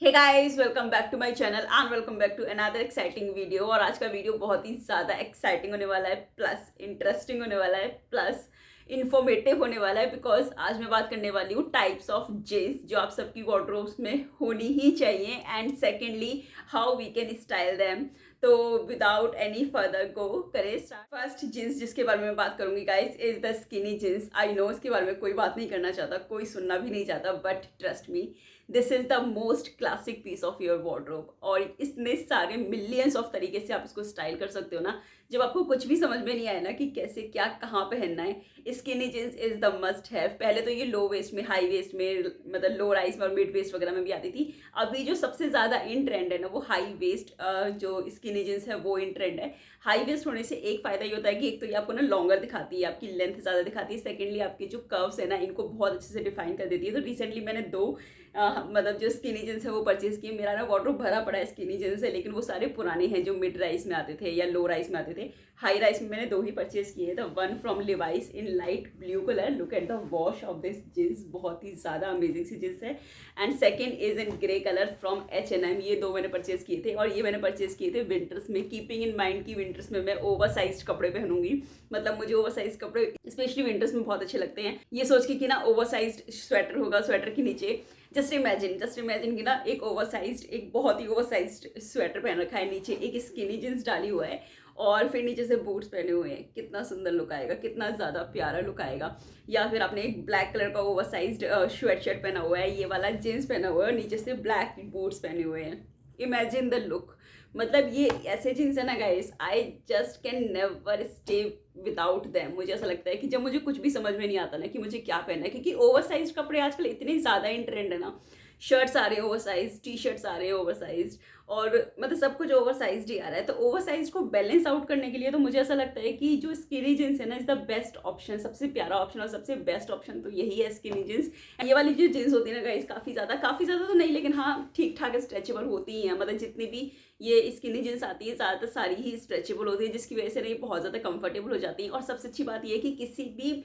Hey guys, welcome back to my channel and welcome back to another exciting video. और आज का video बहुत ही ज़्यादा एक्साइटिंग होने वाला है, प्लस इंटरेस्टिंग होने वाला है, प्लस इंफॉर्मेटिव होने वाला है। बिकॉज आज मैं बात करने वाली हूँ टाइप्स ऑफ जीन्स जो आप सबकी वार्डरोब्स में होनी ही चाहिए, and secondly how we can style them. तो विदाउट एनी फर्दर गो करें स्टार्ट। फर्स्ट जीन्स जिसके बारे में मैं बात करूंगी guys is the skinny jeans. I know इसके बारे में कोई बात नहीं करना चाहता, कोई सुनना भी नहीं चाहता, but trust me, this is the most classic piece of your wardrobe. और इतने सारे मिलियंस ऑफ तरीके से आप इसको स्टाइल कर सकते हो ना, जब आपको कुछ भी समझ में नहीं आया ना कि कैसे क्या कहाँ पहनना है। Skinny jeans is the must have. पहले तो ये लो वेस्ट में, हाई वेस्ट में, मतलब लो राइज में और मिड वेस्ट वगैरह में भी आती थी। अभी जो सबसे ज़्यादा इन ट्रेंड है ना, वो हाई वेस्ट जो स्किनी जीन्स है वो इन ट्रेंड है। हाई वेस्ट होने से एक फ़ायदा ये होता है कि एक तो ये आपको ना लॉन्गर दिखाती है, आपकी लेंथ ज़्यादा दिखाती है। सेकेंडली आपके जो कर्व्स है ना, इनको बहुत अच्छे से डिफाइन कर देती है। तो रिसेंटली मैंने दो मतलब जो स्किनी जीन्स है वो परचेज किए। मेरा ना वार्डरोब भरा पड़ा है स्किनी जीन्स से, लेकिन वो सारे पुराने हैं जो मिड राइस में आते थे या लो राइस में आते थे। हाई राइस में मैंने दो ही परचेज किए थे। One from Levi's in light blue colour. Look at the wash of this jeans, बहुत ही ज़्यादा अमेजिंग सी जीन्स है। And second is in grey colour from H&M। ये दो मैंने परचेज किए थे, और ये मैंने परचेज किए थे विंटर्स में, कीपिंग इन माइंड की विंटर्स में मैं ओवर साइज कपड़े पहनूंगी। मतलब मुझे ओवर साइज कपड़े स्पेशली विंटर्स में बहुत अच्छे लगते हैं। ये सोच के कि ना ओवर साइज स्वेटर होगा, स्वेटर के नीचे जस्ट इमेजिन कि ना एक ओवरसाइज्ड, एक बहुत ही ओवरसाइज्ड स्वेटर पहन रखा है, नीचे एक स्किनी जींस डाली हुआ है, और फिर नीचे से बूट्स पहने हुए हैं। कितना सुंदर लुक आएगा, कितना ज़्यादा प्यारा लुक आएगा। या फिर आपने एक ब्लैक कलर का ओवरसाइज्ड स्वेट शर्ट पहना हुआ है, ये वाला जीन्स पहना हुआ है, और नीचे से ब्लैक बूट्स पहने हुए हैं। Imagine the look. मतलब ये ऐसे जीन्स है ना guys, I just can never stay without them. मुझे ऐसा लगता है कि जब मुझे कुछ भी समझ में नहीं आता ना कि मुझे क्या पहनना है, क्योंकि ओवरसाइज कपड़े आजकल इतने ज़्यादा इन ट्रेंड है ना। शर्ट्स आ रहे हैं ओवरसाइज, टी शर्ट्स आ रहे हैं ओवरसाइज, और मतलब सब कुछ ओवरसाइज ही आ रहा है। तो ओवरसाइज को बैलेंस आउट करने के लिए तो मुझे ऐसा लगता है कि जो स्किनी जीन्स है ना इज द बेस्ट ऑप्शन, सबसे प्यारा ऑप्शन और सबसे बेस्ट ऑप्शन तो यही है स्किनी जीन्स। ये वाली जो जीन्स होती है ना गाइस, काफ़ी ज़्यादा तो नहीं, लेकिन हाँ ठीक ठाक स्ट्रेचेबल होती ही हैं। मतलब जितनी भी ये स्किनी जीन्स आती है ज़्यादातर सारी ही स्ट्रेचेबल होती है, जिसकी वजह से नहीं बहुत ज़्यादा कंफर्टेबल हो जाती है। और सबसे अच्छी बात यह है कि किसी भी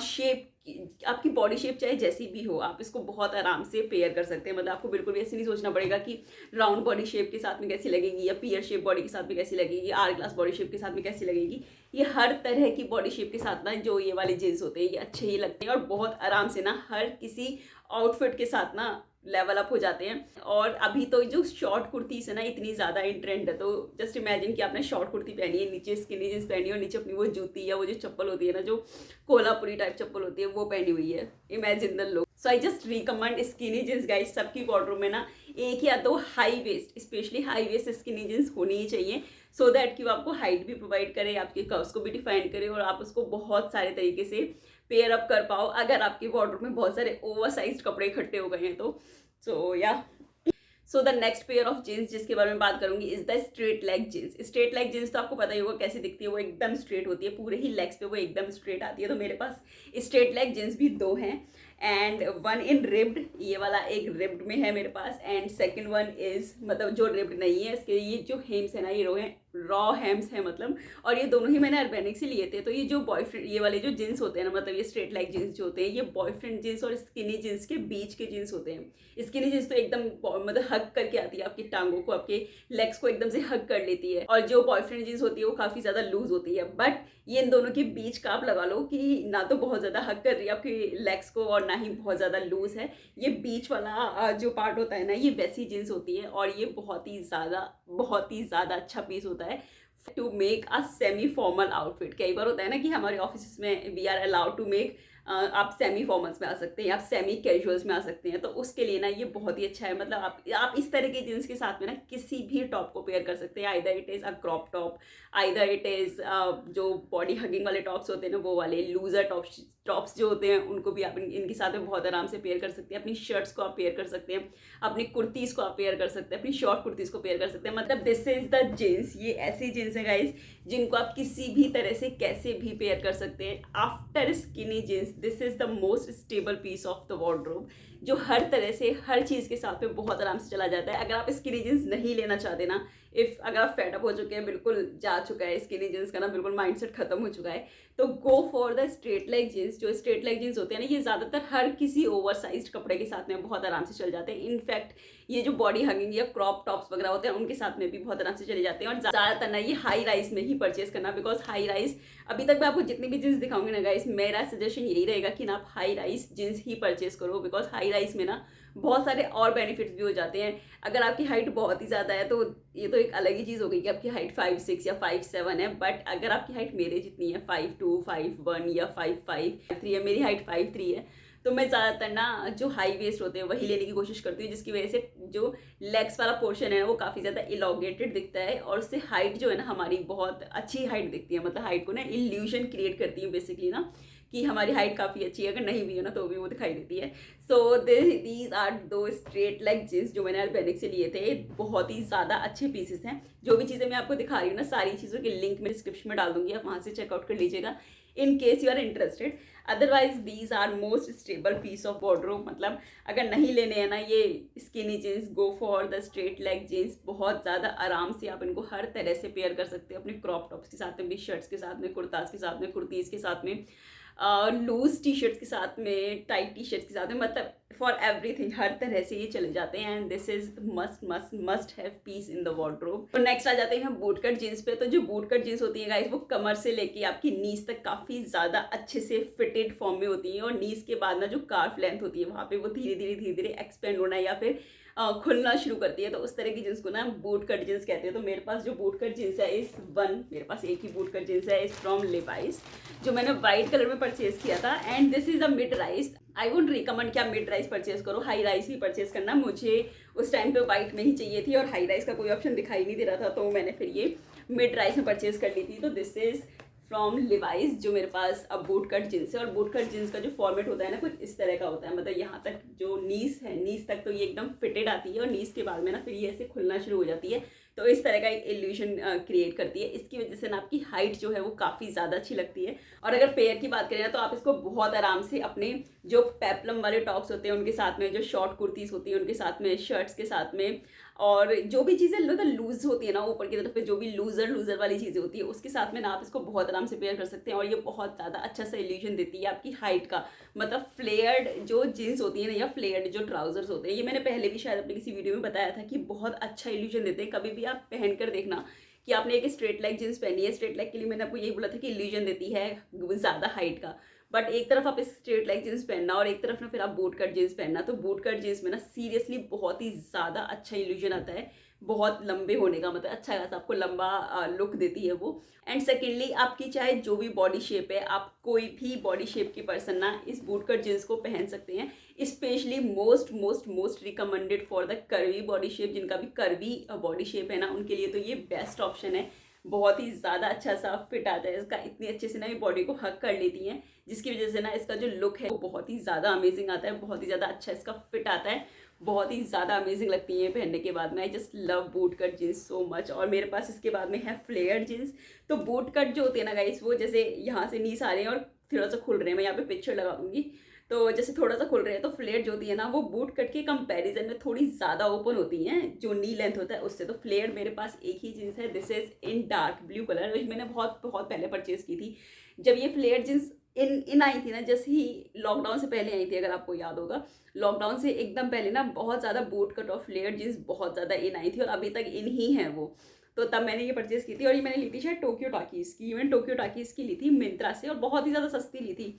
शेप, आपकी बॉडी शेप चाहे जैसी भी हो, आप इसको बहुत आराम से पेयर कर सकते हैं। मतलब आपको बिल्कुल भी ऐसे नहीं सोचना पड़ेगा कि राउंड बॉडी शेप के साथ में कैसी लगेगी, या पीयर शेप बॉडी के साथ में कैसी लगेगी, आर ग्लास बॉडी शेप के साथ में कैसी लगेगी। ये हर तरह की बॉडी शेप के साथ ना जो ये वाले जीन्स होते हैं ये अच्छे ही लगते हैं, और बहुत आराम से ना हर किसी आउटफिट के साथ ना लेवल अप हो जाते हैं। और अभी तो जो शॉर्ट कुर्तीस है ना इतनी ज़्यादा इन ट्रेंड है, तो जस्ट इमेजिन कि आपने शॉर्ट कुर्ती पहनी है, नीचे स्किनी जींस पहनी है, और नीचे अपनी वो जूती या वो जो चप्पल होती है ना, जो कोल्हापुरी टाइप चप्पल होती है, वो पहनी हुई है। Imagine the look. So I just recommend skinny jeans guys. सबकी वार्डरोब में ना एक या दो high waist, specially high waist skinny jeans होनी ही चाहिए, सो दैट कि वो आपको हाइट भी प्रोवाइड करे, आपके कर्व्स को भी डिफाइन करे, और आप उसको बहुत सारे तरीके से पेयर अप कर पाओ अगर आपके वार्डरोब में बहुत सारे ओवरसाइज्ड कपड़े इकट्ठे हो गए हैं तो। So yeah so the next pair of jeans जिसके बारे में बात करूंगी is the straight leg jeans. Straight leg jeans तो आपको पता ही होगा कैसी दिखती है, वो एकदम स्ट्रेट होती है, पूरे ही लेग्स पे वो एकदम स्ट्रेट आती है। तो मेरे पास स्ट्रेट लेग जीन्स भी दो हैं, एंड वन इन रिब्ड, ये वाला एक रिब्ड में है मेरे पास, एंड सेकंड वन इज मतलब जो रिब्ड नहीं है, इसके ये जो हेम्स है ना ये रॉ हेम्स है मतलब। और ये दोनों ही मैंने अर्बेनिक से लिए थे। तो ये जो बॉयफ्रेंड, ये वाले जो जीन्स होते हैं ना, मतलब ये स्ट्रेट लेग जीन्स जो होते हैं, ये बॉयफ्रेंड जीन्स और स्किनी जीन्स के बीच के जीन्स होते हैं। स्किनी जीन्स तो एकदम मतलब हग करके आती है, आपकी टांगों को, आपके लेग्स को एकदम से हग कर लेती है, और जो बॉयफ्रेंड जीन्स होती है वो काफ़ी ज़्यादा लूज होती है। बट ये इन दोनों के बीच का आप लगा लो कि ना तो बहुत ज़्यादा हग कर रही है आपके लेग्स को, और ना ही बहुत ज़्यादा लूज है। ये बीच वाला जो पार्ट होता है ना, ये वैसी जीन्स होती है, और ये बहुत ही ज़्यादा अच्छा पीस होता है to make a semi formal outfit. कई बार होता है ना कि हमारे ऑफिस में we are allowed to make, आप सेमी फॉर्मल्स में आ सकते हैं, आप सेमी कैजुअल्स में आ सकते हैं, तो उसके लिए ना ये बहुत ही अच्छा है। मतलब आप इस तरह के जीन्स के साथ में ना किसी भी टॉप को पेयर कर सकते हैं। Either it is a crop top, either it is जो बॉडी हगिंग वाले टॉप्स होते हैं ना वो वाले, लूजर टॉप्स जो होते हैं उनको भी आप इनके साथ में बहुत आराम से पेयर कर सकते हैं। अपनी शर्ट्स को आप पेयर कर सकते हैं, अपनी कुर्तीज़ को आप पेयर कर सकते हैं, अपनी शॉर्ट कुर्तीज़ को पेयर कर सकते हैं। मतलब दिस इज द जीन्स। ये ऐसी जीन्स है गाइज जिनको आप किसी भी तरह से कैसे भी पेयर कर सकते हैं। After skinny jeans, this is the most stable piece of the wardrobe. जो हर तरह से हर चीज़ के साथ में बहुत आराम से चला जाता है। अगर आप स्किनी जीन्स नहीं लेना चाहते ना, अगर आप फेड अप हो चुके हैं, बिल्कुल जा चुका है स्किनी जीन्स का ना, बिल्कुल माइंडसेट खत्म हो चुका है, तो go for the straight leg jeans. जो स्ट्रेट लेग जीन्स होते हैं ना, ये ज़्यादातर हर किसी ओवरसाइज्ड कपड़े के साथ में बहुत आराम से चल जाते हैं। इनफैक्ट ये जो बॉडी हगिंग या क्रॉप टॉप्स वगैरह होते हैं उनके साथ में भी बहुत आराम से चले जाते हैं। और ज़्यादातर ना ये हाई राइज में ही परचेज करना, बिकॉज हाई राइज अभी तक मैं आपको जितनी भी जीन्स दिखाऊंगी ना गाइस, मेरा सजेशन यही रहेगा कि ना आप हाई राइज जीन्स ही परचेज करो, बिकॉज हाई राइज में ना बहुत सारे और बेनिफिट्स भी हो जाते हैं। अगर आपकी हाइट बहुत ही ज़्यादा है तो ये तो एक अलग ही चीज़ हो गई कि आपकी हाइट 5'6" या 5'7" है, बट अगर आपकी हाइट मेरे जितनी है 5'2", 5'1" या 5'5", है, मेरी हाइट 5'3" है, तो मैं ज़्यादातर ना जो हाई वेस्ट होते हैं वही लेने की कोशिश करती हूँ, जिसकी वजह से जो लेग्स वाला पोर्शन है वो काफ़ी ज़्यादा इलॉन्गेटेड दिखता है, और उससे हाइट जो है ना हमारी बहुत अच्छी हाइट दिखती है। मतलब हाइट को ना इल्यूशन क्रिएट करती है बेसिकली ना, कि हमारी हाइट काफ़ी अच्छी है, अगर नहीं भी है ना तो भी वो दिखाई देती है। सो दीज आर दो स्ट्रेट लेग जीन्स जो मैंने अल्पेनिक से लिए थे। बहुत ही ज़्यादा अच्छे पीसेस हैं। जो भी चीज़ें मैं आपको दिखा रही हूँ ना, सारी चीज़ों के लिंक मैं डिस्क्रिप्शन में डाल दूंगी, आप वहाँ से चेकआउट कर लीजिएगा in case you are interested. Otherwise these are most stable piece of wardrobe. मतलब अगर नहीं लेने हैं ना ये skinny jeans, go for the straight leg jeans. बहुत ज़्यादा आराम से आप इनको हर तरह से पेयर कर सकते हो, अपने क्रॉप टॉप्स के साथ में भी, शर्ट्स के साथ में, कुर्ताज के साथ में, कुर्तीज़ के साथ में, लूज टी शर्ट्स के साथ में, टाइट टी शर्ट्स के साथ में, मतलब फॉर एवरीथिंग हर तरह से ये चले जाते हैं। And this is must must must have piece in the wardrobe. तो नेक्स्ट आ जाते हैं बूट कट जीन्स पे। तो जो बूट कट जीन्स होती है गाइस, वो कमर से लेके आपकी नीज तक काफ़ी ज़्यादा अच्छे से फिटेड फॉर्म में होती हैं, और नीज के बाद ना जो कार्फ लेंथ होती है वहाँ पे वो धीरे धीरे एक्सपेंड होना या फिर खुलना शुरू करती है। तो उस तरह की जीन्स को ना बूट कट जीन्स कहते हैं। तो मेरे पास जो बूट कट जीन्स है मेरे पास एक ही बूट कट जीन्स है, इज फ्रॉम लिवाइस, जो मैंने वाइट कलर में परचेज किया था। And this is a mid rise. I would recommend कि आप मिड राइज परचेज करो, हाई राइज ही परचेज करना। मुझे उस टाइम पे वाइट में ही चाहिए थी और हाई राइज का कोई ऑप्शन दिखाई नहीं दे रहा था, तो मैंने फिर ये मिड राइज में परचेज कर ली थी। तो दिस इज फ्रॉम लिवाइस, जो मेरे पास अब बूट कट जीन्स है। और बूट कट जीन्स का जो फॉर्मेट होता है ना, कुछ इस तरह का होता है। मतलब यहाँ तक जो नीज है, नीज तक तो ये एकदम फिटेड आती है, और नीज के बाद में ना फिर ये ऐसे खुलना शुरू हो जाती है। तो इस तरह का एक इल्यूशन क्रिएट करती है। इसकी वजह से ना आपकी हाइट जो है वो काफ़ी ज़्यादा अच्छी लगती है। और अगर पेयर की बात करें ना, तो आप इसको बहुत आराम से अपने जो पेप्लम वाले टॉप्स होते हैं उनके साथ में, जो शॉर्ट कुर्तीज़ होती हैं उनके साथ में, शर्ट्स के साथ में, और जो भी चीज़ें लूज होती है ना ऊपर की तरफ पे, जो भी लूजर वाली चीज़ें होती है उसके साथ में ना आप इसको बहुत आराम से पेयर कर सकते हैं। और ये बहुत ज़्यादा अच्छा सा इल्यूशन देती है आपकी हाइट का। मतलब फ्लेयर्ड जो जीन्स होती है ना, या फ्लेयर्ड जो ट्राउजर्स होते हैं, ये मैंने पहले भी शायद अपने किसी वीडियो में बताया था कि बहुत अच्छा इल्यूशन देते हैं। कभी भी आप पहन कर देखना कि आपने एक स्ट्रेट लेग जीन्स पहनी है। स्ट्रेट लेग के लिए मैंने आपको यही बोला था कि इल्यूशन देती है ज़्यादा हाइट का, बट एक तरफ आप स्ट्रेट लेग जीन्स पहनना और एक तरफ ना फिर आप बूट कट जीन्स पहनना। तो बूट कट जीन्स में ना सीरियसली बहुत ही ज़्यादा अच्छा इल्यूजन आता है, बहुत लंबे होने का, मतलब अच्छा खासा आपको लंबा लुक देती है वो। एंड सेकेंडली, आपकी चाहे जो भी बॉडी शेप है, आप कोई भी बॉडी शेप की पर्सन ना इस बूट कट जीन्स को पहन सकते हैं। Specially most recommended for the curvy body shape. जिनका भी कर्वी बॉडी शेप है ना, उनके लिए तो ये बेस्ट ऑप्शन है। बहुत ही ज़्यादा अच्छा सा फिट आता है इसका, इतनी अच्छे से ना ये बॉडी को हग कर लेती हैं, जिसकी वजह से ना इसका जो लुक है वो बहुत ही ज़्यादा अमेजिंग आता है, बहुत ही ज़्यादा अच्छा इसका फिट आता है, बहुत ही ज़्यादा अमेजिंग लगती है पहनने के बाद में। I just love boot cut jeans so much. और मेरे पास इसके बाद में है फ्लेयर्ड जीन्स। तो बूट कट जो होते हैं ना गाइस, वो जैसे यहाँ से नीस आ रहे हैं और थोड़ा सा खुल रहे हैं, मैं यहाँ पे पिक्चर लगा दूँगी, तो जैसे थोड़ा सा खुल रहे हैं, तो फ्लेयर जो होती है ना, वो बूट कट के कंपैरिजन में थोड़ी ज़्यादा ओपन होती हैं, जो नी लेंथ होता है उससे। तो फ्लेयर मेरे पास एक ही जीन्स है, this is in dark blue colour, जो मैंने बहुत पहले परचेज की थी। जब ये फ्लेयर जीन्स इन आई थी ना, जैसे ही लॉकडाउन से पहले आई थी, अगर आपको याद होगा, लॉकडाउन से एकदम पहले ना बहुत ज़्यादा बूट कट और फ्लेयर जीन्स बहुत ज़्यादा इन आई थी, और अभी तक इन ही हैं वो। तो तब मैंने ये परचेज़ की थी, और ये मैंने ली थी शायद टोक्यो टाकीज़ की, इवन टोक्यो टाकीज़ की ली थी मिंत्रा से, और बहुत ही ज़्यादा सस्ती ली थी।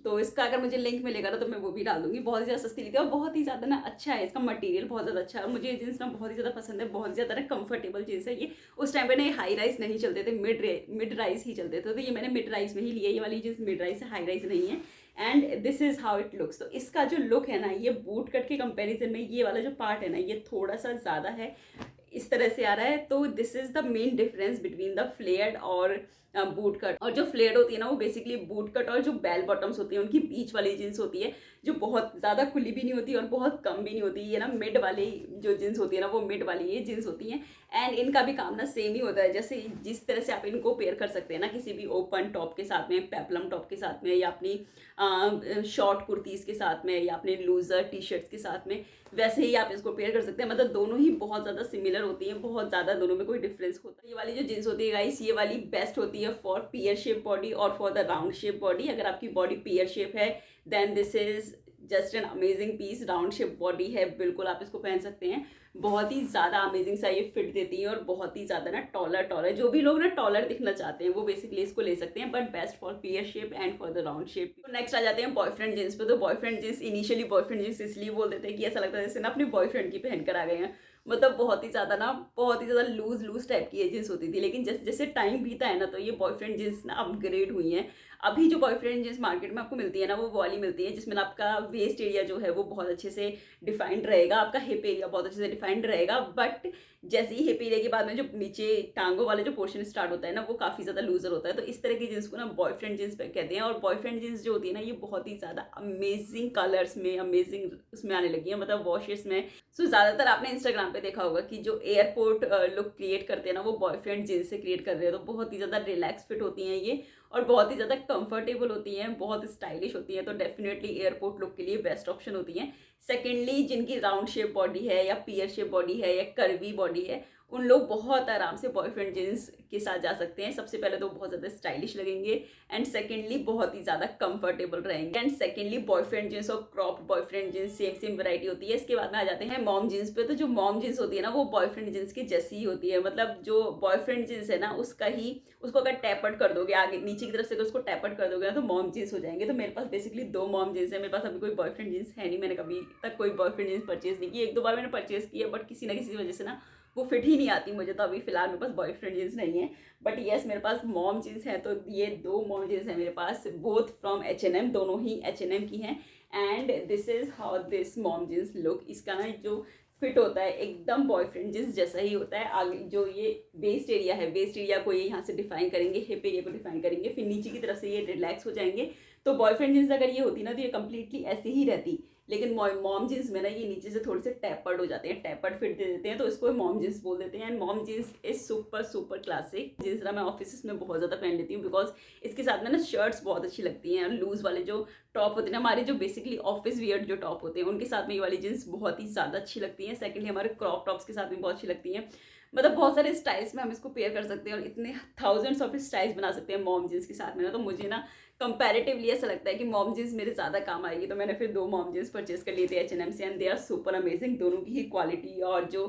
तो इसका अगर मुझे लिंक मिलेगा ना तो मैं वो भी डाल दूँगी। बहुत ही ज़्यादा सस्ती ली थी और बहुत ही ज़्यादा ना अच्छा है, इसका मटेरियल बहुत ज़्यादा अच्छा है, और मुझे ये जीन्स ना बहुत ही ज़्यादा पसंद है, बहुत ही ज़्यादा ना कंफर्टेबल जीन्स है ये। उस टाइम पे ना ये हाई राइज नहीं चलते थे, मिड राइज ही चलते थे, तो ये मैंने मिड राइज में ही लिया। ये वाली जीन्स मिड राइज है, हाई राइज नहीं है। And this is how it looks. तो इसका जो लुक है ना, ये बूट कट के कंपेरिजन में ये वाला जो पार्ट है ना, ये थोड़ा सा ज़्यादा है, इस तरह से आ रहा है। तो this is the main difference between the flared और बूट कट, और जो फ्लेयर्ड होती है ना वो बेसिकली बूट कट और जो बेल बॉटम्स होती है उनकी बीच वाली जीन्स होती है, जो बहुत ज़्यादा खुली भी नहीं होती और बहुत कम भी नहीं होती। ये ना मिड वाली जो जीन्स होती है ना वो मिड वाली ये जीन्स होती हैं। एंड इनका भी काम ना सेम ही होता है, जैसे जिस तरह से आप इनको पेयर कर सकते हैं ना किसी भी ओपन टॉप के साथ में, पेप्लम टॉप के साथ में, या अपनी शॉर्ट कुर्तीज़ के साथ में, या अपने लूज़र टी शर्ट्स के साथ में, वैसे ही आप इसको पेयर कर सकते हैं। मतलब दोनों ही बहुत ज़्यादा सिमिलर होती हैं, बहुत ज़्यादा दोनों में कोई डिफरेंस होता है। ये वाली जो जीन्स होती है गाइस, ये वाली बेस्ट होती है फॉर पियर शेप बॉडी और for the round shape body. अगर आपकी बॉडी पियर शेप है then this is just an amazing piece. Round shape body है, बिल्कुल आप इसको पहन सकते हैं। बहुत ही ज़्यादा अमेजिंग सा ये फिट देती है और बहुत ही ज़्यादा ना टॉलर जो भी लोग ना टॉलर दिखना चाहते हैं वो बेसिकली इसको ले सकते हैं, but best for pear shape and for the round shape. तो नेक्स्ट आ जाते हैं बॉयफ्रेंड जींस पे। तो boyfriend jeans initially boyfriend jeans इसलिए बोल देते हैं कि ऐसा लगता है जैसे ना अपने बॉयफ्रेंड की पहन कर आ गए हैं। मतलब बहुत ही ज़्यादा लूज टाइप की ये जींस होती थी, लेकिन जैसे जैसे टाइम बीता है ना तो ये बॉयफ्रेंड जींस ना अपग्रेड हुई हैं। अभी जो बॉयफ्रेंड जींस मार्केट में आपको मिलती है ना वो वाली मिलती है जिसमें आपका वेस्ट एरिया जो है वो बहुत अच्छे से डिफाइंड रहेगा, आपका हिप एरिया बहुत अच्छे से डिफाइंड रहेगा, बट जैसे ही हिप एरिया के बाद में जो नीचे टांगों वाले जो पोर्शन स्टार्ट होता है ना वो काफ़ी ज़्यादा लूजर होता है। तो इस तरह की जींस को ना बॉयफ्रेंड जींस कहते हैं। और बॉयफ्रेंड जींस जो होती है ना ये बहुत ही ज़्यादा अमेजिंग कलर्स में, अमेजिंग उसमें आने लगी है, मतलब वॉशेस में। सो ज़्यादातर आपने इंस्टाग्राम पे देखा होगा कि जो एयरपोर्ट लुक क्रिएट करते हैं ना वो बॉयफ्रेंड जींस से क्रिएट कर रहे हैं। तो बहुत ही ज़्यादा रिलैक्स फिट होती हैं ये और बहुत ही ज़्यादा कंफर्टेबल होती हैं, बहुत स्टाइलिश होती हैं। तो डेफिनेटली एयरपोर्ट लुक के लिए बेस्ट ऑप्शन होती हैं। सेकेंडली जिनकी राउंड शेप बॉडी है या पियर शेप बॉडी है या कर्वी बॉडी है उन लोग बहुत आराम से बॉयफ्रेंड जींस के साथ जा सकते हैं। सबसे पहले तो बहुत ज़्यादा स्टाइलिश लगेंगे एंड सेकेंडली बहुत ही ज़्यादा कंफर्टेबल रहेंगे। एंड सेकेंडली बॉयफ्रेंड जींस और cropped boyfriend jeans same variety होती है। इसके बाद में आ जाते हैं मॉम जींस पे। तो जो मॉम जींस होती है ना वो बॉयफ्रेंड जींस की जैसी ही होती है। मतलब जो बॉयफ्रेंड जींस है ना उसको अगर टैपट कर दोगे आगे नीचे की तरफ से, अगर उसको टैपट कर दोगे ना तो मॉम जींस हो जाएंगे। तो मेरे पास बेसिकली 2 मॉम जींस है। मेरे पास अभी कोई बॉयफ्रेंड जींस है नहीं, मैंने कभी तक कोई बॉयफ्रेंड जींस परचेज नहीं की। 1-2 बार मैंने परचेज की है बट किसी ना किसी वजह से ना वो फिट ही नहीं आती मुझे। तो अभी फिलहाल मेरे पास बॉयफ्रेंड जींस नहीं है, बट येस मेरे पास मॉम जींस है। तो ये 2 मॉम जींस है मेरे पास, बोथ फ्रॉम H&M, दोनों ही H&M की हैं। And this is how this mom jeans look. इसका ना जो फिट होता है एकदम बॉयफ्रेंड जींस जैसा ही होता है। आगे जो ये वेस्ट एरिया है, वेस्ट एरिया को ये यहाँ से डिफाइन करेंगे, हिप एरिया को डिफाइन करेंगे, फिर नीचे की तरफ से ये रिलैक्स हो जाएंगे। तो बॉयफ्रेंड जींस अगर ये होती ना तो ये कंप्लीटली ऐसे ही रहती, लेकिन मॉम जींस में ना ये नीचे से थोड़े से टैपर्ड हो जाते हैं, टैपर्ड फिट दे देते हैं, तो इसको मॉम जींस बोल देते हैं। And mom jeans is super classic jeans ना मैं ऑफिस में बहुत ज़्यादा पहन लेती हूँ बिकॉज इसके साथ में ना शर्ट्स बहुत अच्छी लगती हैं। लूज़ वाले जो टॉप होते हैं ना हमारे, जो बेसिकली ऑफिस वियर जो टॉप होते हैं उनके साथ में ये वाली जींस बहुत ही ज़्यादा अच्छी लगती हैं। सेकेंडली हमारे क्रॉप टॉप्स के साथ में बहुत अच्छी लगती हैं। मतलब बहुत सारे स्टाइल्स में हम इसको पेयर कर सकते हैं और इतने थाउजेंड्स ऑफ स्टाइल्स बना सकते हैं मॉम जींस के साथ में ना। तो मुझे ना कंपैरेटिवली ऐसा लगता है कि मॉम जींस मेरे ज़्यादा काम आएगी। तो मैंने फिर 2 मॉम जींस परचेज कर लिए थे H&M से and they are super amazing. दोनों की ही क्वालिटी और जो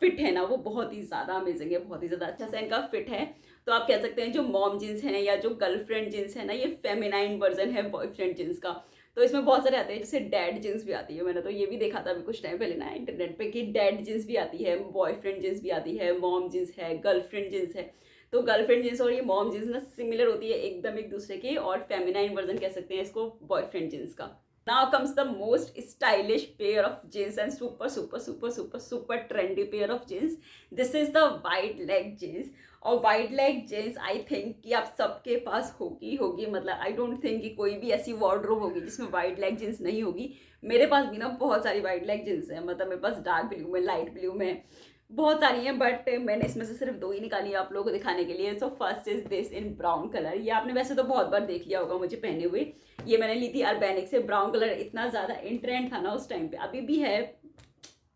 फिट है ना वो बहुत ही ज़्यादा अमेजिंग है, बहुत ही ज़्यादा अच्छा सा इनका फिट है। तो आप कह सकते हैं जो मॉम जींस हैं या जो गर्लफ्रेंड जींस है ना ये फेमिनाइन वर्जन है बॉयफ्रेंड जींस का। तो इसमें बहुत सारे आते हैं, जैसे डैड जींस भी आती है। मैंने तो ये भी देखा था अभी कुछ टाइम पहले ना इंटरनेट पे कि डैड जींस भी आती है, बॉयफ्रेंड जींस भी आती है, मॉम जींस है, गर्लफ्रेंड जींस है। तो गर्लफ्रेंड जींस और ये मॉम जींस ना सिमिलर होती है एकदम एक दूसरे के, और फेमिनाइन वर्जन कह सकते हैं इसको बॉयफ्रेंड जींस का। Now comes the most stylish pair of jeans and super trendy pair of jeans. This is the wide leg jeans. और wide leg jeans I think कि आप सबके पास होगी। मतलब आई डोंट थिंक कि कोई भी ऐसी वार्डरोब होगी जिसमें वाइड लेग जींस नहीं होगी। मेरे पास भी ना बहुत सारी वाइड लेग जींस है। मतलब मेरे पास डार्क ब्लू में, लाइट ब्लू में बहुत सारी हैं, बट मैंने इसमें से सिर्फ 2 ही निकाली है आप लोगों को दिखाने के लिए। So first is this in brown colour. ये आपने वैसे तो बहुत बार देख लिया होगा मुझे पहने हुए। ये मैंने ली थी अर्बैनिक से। ब्राउन कलर इतना ज़्यादा इन ट्रेंड था ना उस टाइम पे, अभी भी है,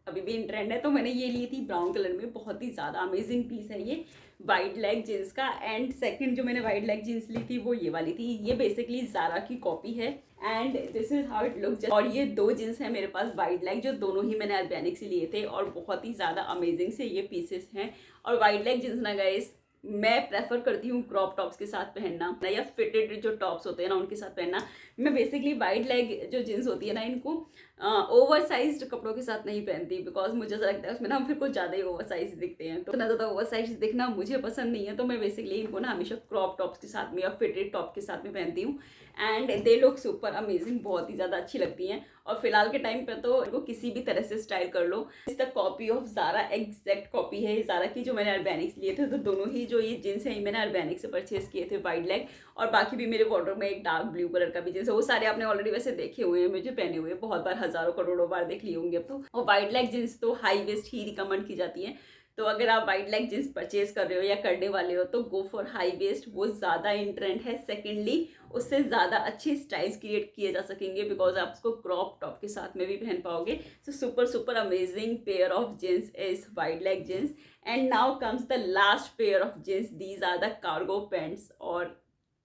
अभी भी इन ट्रेंड है। तो मैंने ये ली थी ब्राउन कलर में, बहुत ही ज़्यादा अमेजिंग पीस है ये वाइड लेग जींस का। एंड सेकंड जो मैंने वाइड लेग जींस ली थी वो ये वाली थी। ये बेसिकली ज़ारा की कॉपी है and this is how it looks. और ये 2 जींस हैं मेरे पास वाइड लेग, जो दोनों ही मैंने अर्बैनिक से लिए थे और बहुत ही ज़्यादा अमेजिंग से ये पीसेस हैं। और वाइड लेग जींस ना गाइस मैं प्रेफर करती हूँ क्रॉप टॉप्स के साथ पहनना या फिटेड जो टॉप्स होते हैं ना उनके साथ पहनना। मैं बेसिकली वाइड लेग जो जीन्स होती है ना इनको ओवर साइज कपड़ों के साथ नहीं पहनती, बिकॉज मुझे ऐसा लगता है उसमें ना हम फिर कुछ ज़्यादा ही ओवर साइज दिखते हैं, तो इतना ज़्यादा ओवर साइज दिखना मुझे पसंद नहीं है। तो मैं बेसिकली इनको ना हमेशा क्रॉप टॉप्स के साथ में या फिटेड टॉप के साथ में पहनती हूँ, and they look super amazing, बहुत ही ज़्यादा अच्छी लगती हैं। और फिलहाल के टाइम पे तो इनको किसी भी तरह से स्टाइल कर लो। Is the copy of Zara, exact copy है ज़ारा की, जो मैंने अर्बैनिक से लिए थे। तो दोनों ही जो ये जींस है मैंने अर्बैनिक से परचेज किए थे, वाइड लेग, और बाकी भी मेरे वार्डरोब में एक डार्क ब्लू कलर का भी जींस है। वो सारे आपने ऑलरेडी वैसे देखे हुए हैं, मुझे पहने हुए बहुत बार, हजारों करोड़ों बार देख लिए होंगे अब तो। और वाइड लेग जींस तो हाई वेस्ट ही रिकमेंड की जाती है। तो अगर आप वाइड लेग जींस परचेज कर रहे हो या करने वाले हो तो गो फॉर हाई वेस्ट, वो ज़्यादा इन ट्रेंड है। सेकेंडली उससे ज़्यादा अच्छे स्टाइल्स क्रिएट किए जा सकेंगे, बिकॉज आप उसको क्रॉप टॉप के साथ में भी पहन पाओगे। So super super amazing pair of jeans is wide leg jeans. And now comes the last pair of jeans, these are the cargo pants. और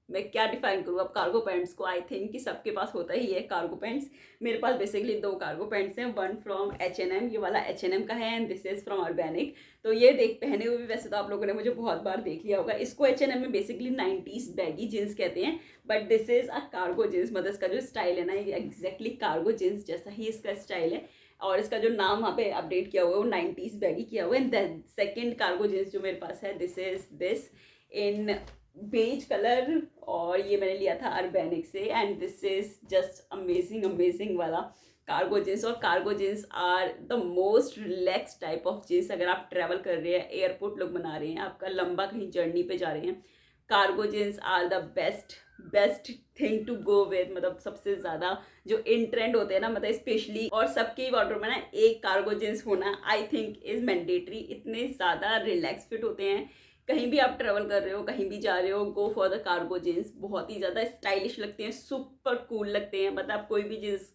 मैं क्या डिफाइन करूँ अब कार्गो पैंट्स को, आई थिंक कि सबके पास होता ही है कार्गो पैंट्स। मेरे पास बेसिकली 2 कार्गो पैंट्स हैं, वन फ्रॉम H&M, ये वाला H&M का है, and this is from Urbanic. तो ये देख पहने हुए भी वैसे तो आप लोगों ने मुझे बहुत बार देख लिया होगा। इसको H&M में बेसिकली 90s बैगी जींस कहते हैं, but this is a cargo jeans. मतलब इसका जो स्टाइल है ना, ये एग्जैक्टली कार्गो जींस जैसा ही इसका स्टाइल है, और इसका जो नाम वहाँ पे अपडेट किया हुआ है वो 90s बैगी किया हुआ है। एंड सेकेंड कार्गो जींस जो मेरे पास है, this is this in beige colour, और ये मैंने लिया था अर्बैनिक से, and this is just amazing amazing वाला कार्गो जींस। और cargo jeans are the most relax type of jeans. अगर आप ट्रैवल कर रहे हैं, एयरपोर्ट लोग बना रहे हैं, आपका लंबा कहीं जर्नी पे जा रहे हैं, cargo jeans are the best thing to go with. मतलब सबसे ज़्यादा जो इन ट्रेंड होते हैं ना, मतलब स्पेशली, और सबके वार्डरोब में ना एक कार्गो जींस होना आई थिंक इज मैंडेटरी। इतने ज़्यादा रिलैक्स फिट होते हैं, कहीं भी आप ट्रेवल कर रहे हो, कहीं भी जा रहे हो, गो फॉर द कार्गो जींस। बहुत ही ज़्यादा स्टाइलिश लगते हैं, सुपर कूल लगते हैं। मतलब आप कोई भी जींस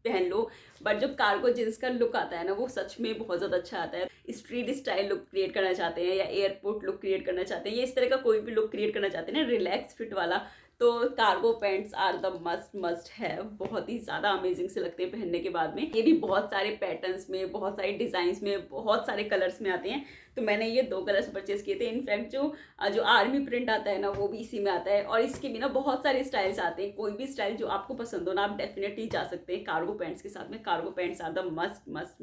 पहन लो, बट जो कार्गो जींस का लुक आता है ना, वो सच में बहुत ज़्यादा अच्छा आता है। स्ट्रीट स्टाइल लुक क्रिएट करना चाहते हैं, या एयरपोर्ट लुक क्रिएट करना चाहते हैं, या इस तरह का कोई भी लुक क्रिएट करना चाहते हैं ना, रिलैक्स फिट वाला, तो cargo pants are the must है। बहुत ही ज़्यादा अमेजिंग से लगते हैं पहनने के बाद में। ये भी बहुत सारे पैटर्न्स में, बहुत सारे डिज़ाइंस में, बहुत सारे कलर्स में आते हैं। तो मैंने ये 2 कलर्स परचेज किए थे। इनफैक्ट जो आर्मी प्रिंट आता है ना, वो भी इसी में आता है। और इसके भी ना बहुत सारे स्टाइल्स आते हैं। कोई भी स्टाइल जो आपको पसंद हो ना, आप डेफिनेटली जा सकते हैं कार्गो पैंट्स के साथ में। Cargo pants are the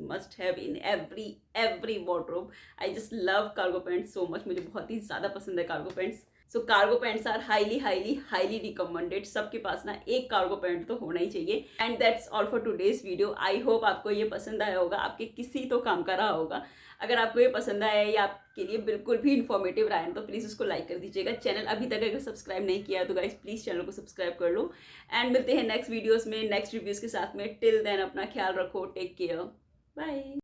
must have in every wardrobe. I just love cargo pants so much, मुझे बहुत ही ज़्यादा पसंद है cargo pants. So cargo pants are highly recommended. सबके पास ना एक कार्गो पैंट तो होना ही चाहिए। And that's all for today's video. I hope आपको ये पसंद आया होगा, आपके किसी तो काम का रहा होगा। अगर आपको ये पसंद आया या आपके लिए बिल्कुल भी इन्फॉर्मेटिव रहा है तो प्लीज़ उसको लाइक कर दीजिएगा। चैनल अभी तक अगर सब्सक्राइब नहीं किया तो गाइस प्लीज़ चैनल को सब्सक्राइब कर लो। एंड मिलते हैं नेक्स्ट वीडियोज़ में, नेक्स्ट रिव्यूज़ के साथ में। टिल देन अपना ख्याल रखो, टेक केयर, बाय।